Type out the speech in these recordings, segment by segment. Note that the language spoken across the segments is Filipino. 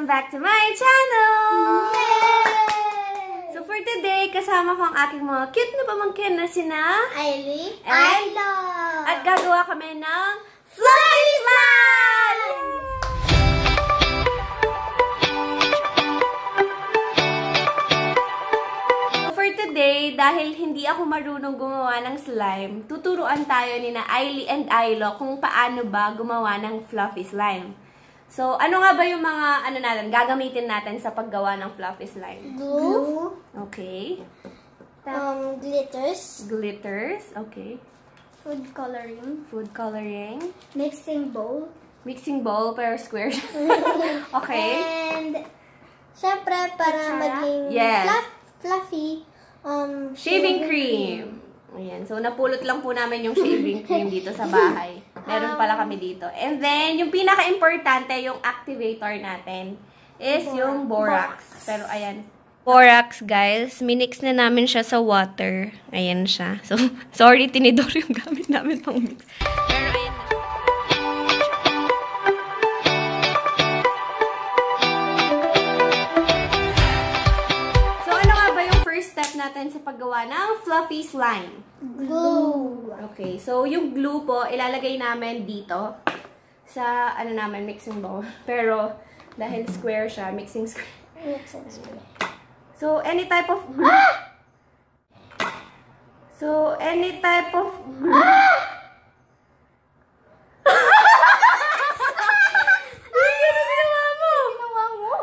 Welcome back to my channel! Yay! So for today, kasama ko ang aking mga cute na pamangkin na sina Ilee and Haizelnot. at gagawa kami ng Fluffy Slime! So for today, dahil hindi ako marunong gumawa ng slime, tuturuan tayo ni na Ilee and Ilee kung paano ba gumawa ng fluffy slime. So, ano nga ba yung mga gagamitin natin sa paggawa ng fluffy slime? Glue. Okay. Glitters. Glitters. Okay. Food coloring. Food coloring. Mixing bowl. Mixing bowl, pero square. Okay. And, syempre, para maging Yes. fluffy, Shaving cream. Ayan. So, napulot lang po namin yung shaving cream dito sa bahay. Meron pala kami dito. And then, yung pinaka-importante, yung activator natin, is yung borax. Pero, ayan. Borax, guys. Minix na namin siya sa water. Ayan siya. So, sorry, tinidor yung gamit namin pang mix. Pero, ayan na. So, ano nga ba yung first step natin sa paggawa ng fluffy slime? glue. Okay, so yung glue po, ilalagay namin dito sa, mixing bowl. Pero, dahil square siya, mixing square. So, any type of glue. So, any type of glue. Ginawa mo.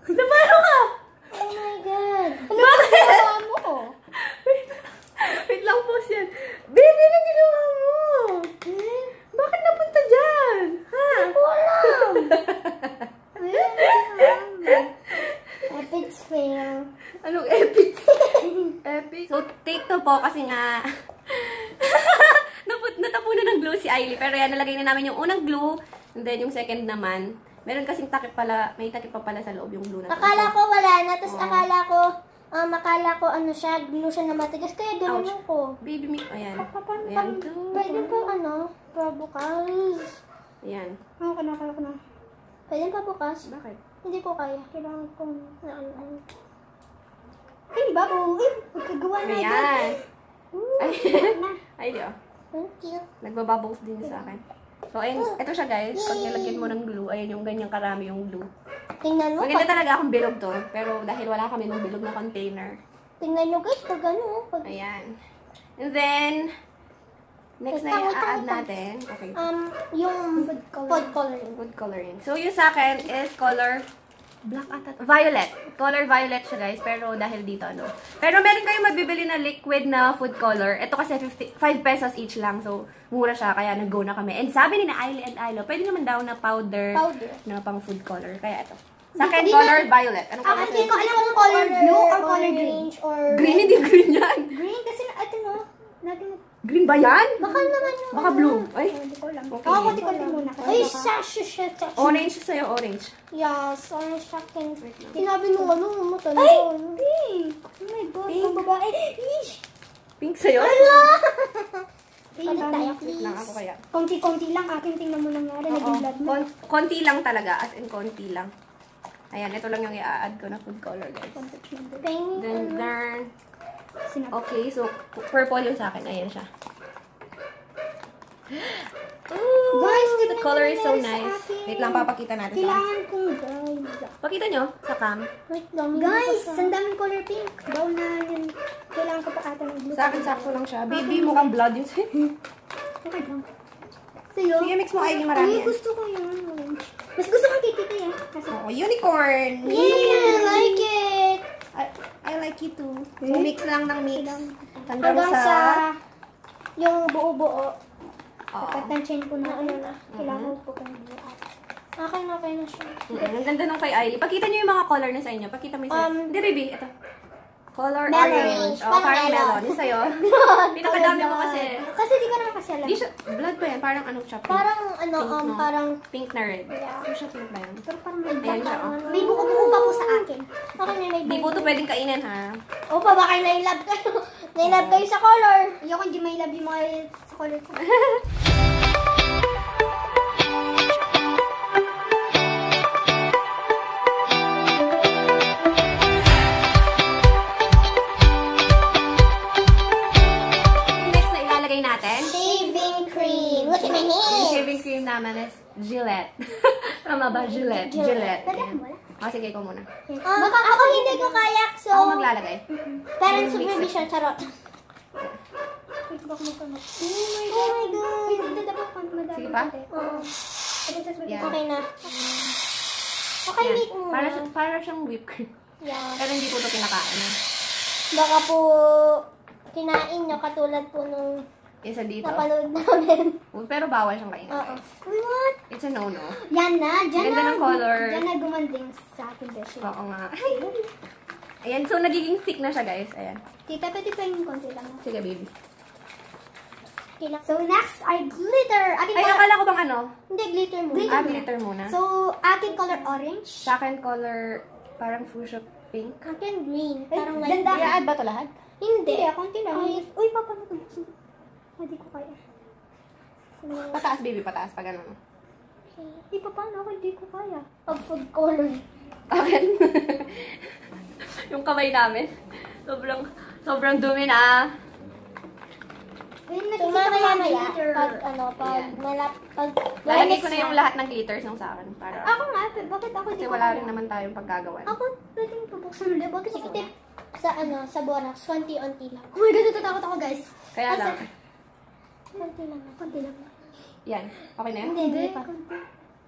Napano ka? Oh my God. Ano Bakit? ginawa mo? Wait lang po yan. Baby, anong ginawa mo? Bakit napunta dyan? Ha? Walang. Epic fail. Anong epic? Epic? So, take to po kasi nga natapunan ng glue si Ilee. Pero yan, nalagay na namin yung unang glue. And then, yung second naman. Meron kasing takip pala, may takip pa pala sa loob yung glue na to. Akala ko wala na, tapos akala ko ano siya, glue siya na matigas, kaya gano'n ko. Baby me. Ayan. Ayan. Pwede po pa bukas. Ayan. Ako na. Pwede pa bukas? Bakit? Hindi ko kaya. Kailangan kong ano. Ay, babo. Ay, magkagawa na. Ayan. Ay, ay, di oh. Thank you. Nagbabubbles din sa akin. So, ayun, ito siya guys. Pag nilagyan mo ng glue, ayan yung ganyang karami yung glue. Tingnan mo. Maganda talaga akong bilog to. Pero dahil wala kami ng bilog na container. Tingnan nyo guys, pag ano. Ayan. And then, next na yung a-add natin. Okay. Yung food coloring. Food coloring. So, yung sa akin is color black ata. Violet. Color violet siya guys. Pero dahil dito Pero meron kayong mabibili na liquid na food color. Ito kasi 5 pesos each lang. So, mura siya. Kaya nag-go na kami. And sabi ni na Ilee and Ilee, pwede naman daw na powder na pang food color. Kaya ito. Sa akin, color violet. Anong color? Hindi ko alam kung color blue or color green. Green, hindi green yan. Green kasi ito no. Green ba yan? Baka naman yung Baka blue. Ay, hindi ko alam. Okay. Ako, ko muna. Ay, sash. orange sa'yo, orange. Yes, orange sa akin. Sinabi mo, matanda. Ay, pink. Oh my God, Pink. ang babae. Ish! Pink sa'yo? Hala! Pink tayo, Wait lang ako kaya. Konti-konti lang akin. Tingnan mo lang nga. Naging blood mo. Konti lang talaga. As in, konti lang. Ayan, ito lang yung i-add ko na food color, guys. Pink. Then, okay, so, purple yung sa akin. Ayan siya. Ooh, Guys, the color is so nice. Wait lang, papakita natin sa Kailangan kong guys. Pakita nyo sa cam. Wait lang. Guys, ang daming color pink. Daw na yun. Kailangan ko pa ata ng blue. Sa akin, sakto lang siya. Baby, mukhang blood yun sa'yo. Okay lang. Sa'yo? Sige, mix mo kayo marami Ay, yan. gusto ko yun. Mas gusto ko kikita yan. Kasi, Oh, unicorn! yeah, I like it! I like it too. So, mix lang ng mix. Hanggang Hanggang sa... sa yung buo-buo. Oo. Patansyan ko na kailangan ko kung buo. Okay na siya. Ang ganda ng kay Ilee. Pakita nyo yung mga color na sa inyo. Pakita mo yung sa'yo. Hindi, baby. Ito. Color Melon. orange. Oh, parang melon. Yung sa'yo. Pinakadami mo kasi. Kasi di ko naman kasi alam. Di siya, blood pa yan. Parang ano siya? Pink. Parang Pink, no? parang Pink na red. Yeah. Ano siya pink ba yan? pero parang may Ayan siya, oh. May buo-buo pa po sa akin. Okay, may Di po ito pwedeng kainin, ha? Opa, baka nailab kayo. Nailab kayo sa color. Ayoko hindi mailab yung mga sa color ko. Gillette. Tama ba? Gillette. Gillette. Pwede Ayan. mo wala? Sige, ikaw muna. Baka ako hindi ko kaya, so... Ako maglalagay. Parent supervision, charot. Wait, baka magkamot. Oh my God! Wait, ito dapat madami. Sige pa? Oo. Yan. Okay na. Okay, Yan. wait mo. Para siyang whipped cream. Yeah. Pero hindi po ito kinakain. Baka po kinain nyo katulad po nung Isa dito. napanood namin. Pero bawal siyang kainin. Oo. Uy, what? It's a no-no. Yan na. Diyan Ganda ng color. Diyan na gumanding sa akin, Beshi. Oo nga. Ayan, so nagiging thick na siya, guys. Ayan. Tita, pwede pa yung konti lang. Sige, baby. Okay lang. So, next ay glitter. Akin Ay, akala ko bang ano? Hindi, glitter muna. Glitter muna. So, akin color orange. Sa akin, color parang fuchsia pink. Akin green. Parang light Ganda. green. I-add ba ito lahat? Hindi. Konti lang. Uy, papanood ko. Hindi ko kaya. Pataas, baby. Pataas. Pag ano. Hindi pa paano ako, hindi ko kaya. Pag food color. Akin. Yung kamay namin. Sobrang dumi na. So, mamaya-maya, pag Lalagay ko na yung lahat ng glitters nung sa akin. Para, Ako nga, bakit ako kasi di ko wala kaya? rin naman tayong paggagawan. Ako, pwedeng pabuksan ulit. Bakit ako tip sa borax, konti-unti lang. Oh my God, natatakot ako, guys. Kaya lang. Konti lang. Konti lang. Yan. Okay na yan? Hindi pa.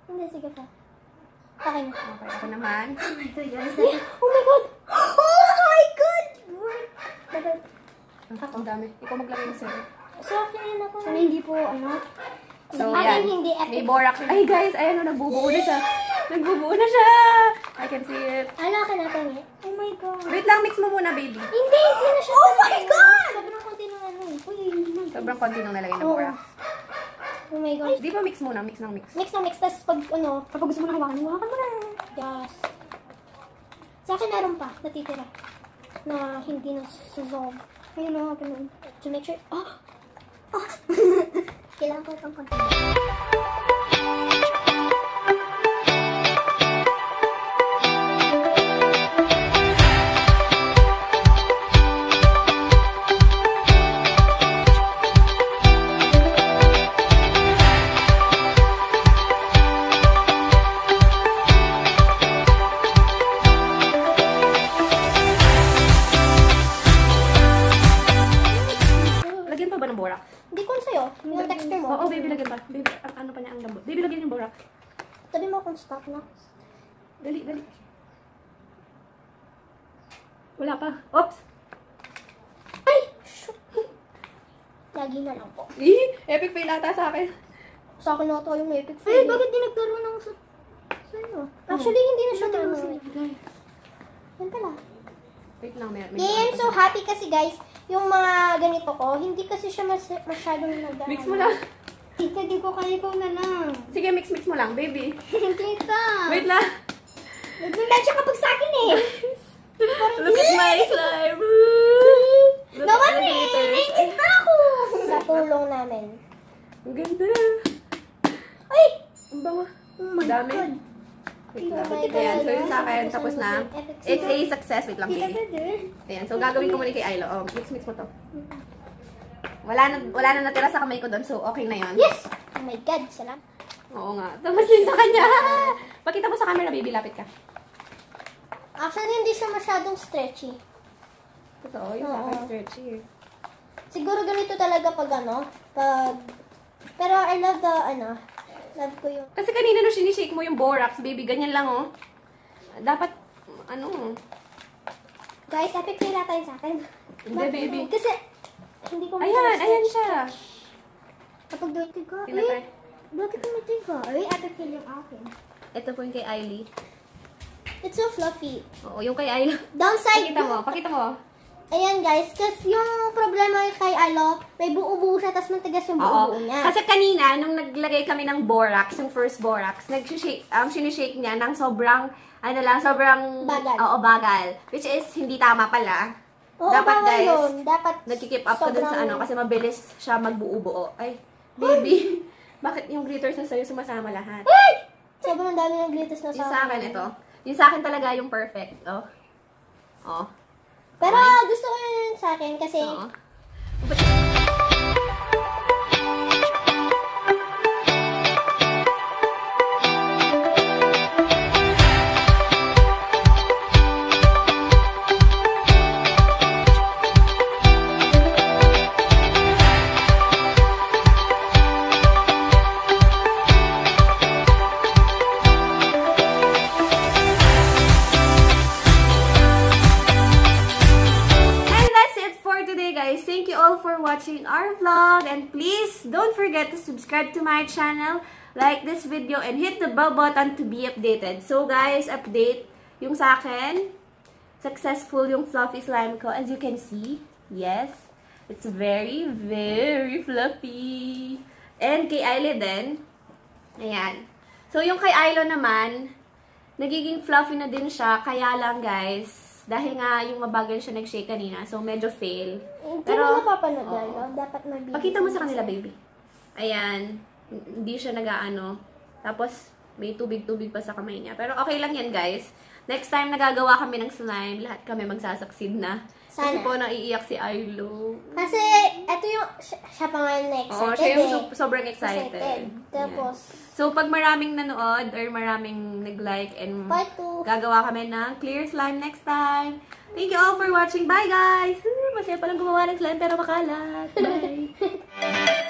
Hindi, sige pa. Okay na. Okay, ako naman. Oh my God, guys. Oh my God! Oh my God! Ang dami. Ikaw maglagay ng sa'yo. So, akin ako. So, hindi po, ano? So, Akin yan. hindi epic. May borax. Ay, guys, ayan o, nagbubuo na siya. Nagbubuo na siya. I can see it. Ano, akin natin eh? Oh my God. Wait lang, mix mo muna, baby. Hindi na siya. Oh my God! Sobrang konti ng ano. Uy, Sobrang konti nung nalagay ng Oo. borax. Oh my God. Di ba mix muna? Mix ng mix. Mix na mix, tapos pag ano, kapag gusto mo na hawakan mo na. Yes. Sa akin meron pa, natitira. Na hindi na susolve. Ayun na, ganun. To make sure, kailangan ko itong konti. Lagyan pa ba ng borax? Hindi ko sa'yo, yung texture mo. Oo, baby, lagyan pa. Baby, ano pa niya ang lambot. Baby, lagyan yung borax. Tabi mo kung stop na. Dali, dali. Wala pa. Oops! Ay! Shoot! Lagi na lang po. Epic fail ata sa akin. Sa akin na ito yung epic fail. Ay, bakit di nagkaroon ng sa'yo? Actually, hindi na siya naroon. Yan pala. Wait lang, may Yeah, I'm so happy kasi guys, yung mga ganito ko, hindi kasi siya masyadong nagdaan. Mix mo lang. Tita, di ko kaya ikaw na lang. Sige, mix mo lang, baby. Tita. Wait lang. Nagmimel siya kapag sa akin eh. Look at my slime. Look Naman at the eh! glitters. Nainit na ako! Sa tulong namin. Ang ganda. Ay! Ang bango. Oh my Dami. God. Wait lang. Oh my God. Ayan, so yung sa akin, tapos na. It's a success. Wait lang, Tita, baby. pwede. Ayan, so gagawin ko muna kay Ilee. Oh, mix mo to. Wala na natira sa kamay ko doon, so okay na yon. Yes! Oh my God, salam. Oo nga. Tapos din sa kanya. Pakita mo sa camera, baby. Lapit ka. Actually, hindi siya masyadong stretchy. Totoo, yung sa akin stretchy. Siguro ganito talaga pag ano, pero I love the, love ko yung, Kasi kanina nung sinishake mo yung borax, baby, ganyan lang, oh. Dapat, guys, epic fail tayo sa akin. Hindi, baby. Kasi, hindi ko Ayan siya. Kapag doon, tiga, Tinatry. bakit tumitiga? Ay, epic fail yung akin. Ito po yung kay Ilee. It's so fluffy. Oo, yung kay Ilee. Downside, Pakita mo. ayan guys, kasi yung problema kay Ilo, may buo-buo siya, tapos matigas yung buo-buo niya. Kasi kanina, nung naglagay kami ng borax, yung first borax, sinishake niya ng sobrang, sobrang Bagal. Oo, bagal. Which is, hindi tama pala. Oo, Dapat, bawal guys, yun. Dapat nagkikip up ka dun sa sobrang- kasi mabilis siya magbuo-buo. Ay, baby, bakit yung glitters na sa'yo sumasama lahat? Ay! Sobrang dami ng glitters na Yung sa akin, ito. Yung sa akin talaga yung perfect. Oh. Oh. Pero gusto ko yun sa akin kasi Oo. guys, thank you all for watching our vlog. And please, don't forget to subscribe to my channel, like this video, and hit the bell button to be updated. So guys, update yung sa akin. Successful yung fluffy slime ko. As you can see, yes, it's very, very fluffy. And kay Ilee din. Ayan. So yung kay Ilee naman, nagiging fluffy na din siya. Kaya lang guys, dahil nga yung mabagal siya nag-shake kanina, so medyo fail. Pero napapanood lalo. Dapat mabibig. Pakita mo sa kanila, baby. Ayan. Hindi siya nag-aano. Tapos, may tubig-tubig pa sa kamay niya. Pero okay lang yan, guys. Next time nagagawa kami ng slime, lahat kami magsasucceed na. Sana. Kasi po naiiyak si Ilee. Kasi, ito yung, siya pa nga na-excited. Oo, siya yung sobrang excited. Tapos, so, pag maraming nanood or maraming nag-like and part 2. gagawa kami ng clear slime next time. Thank you all for watching. Bye, guys! Masaya palang gumawa ng slime pero makalat. Bye!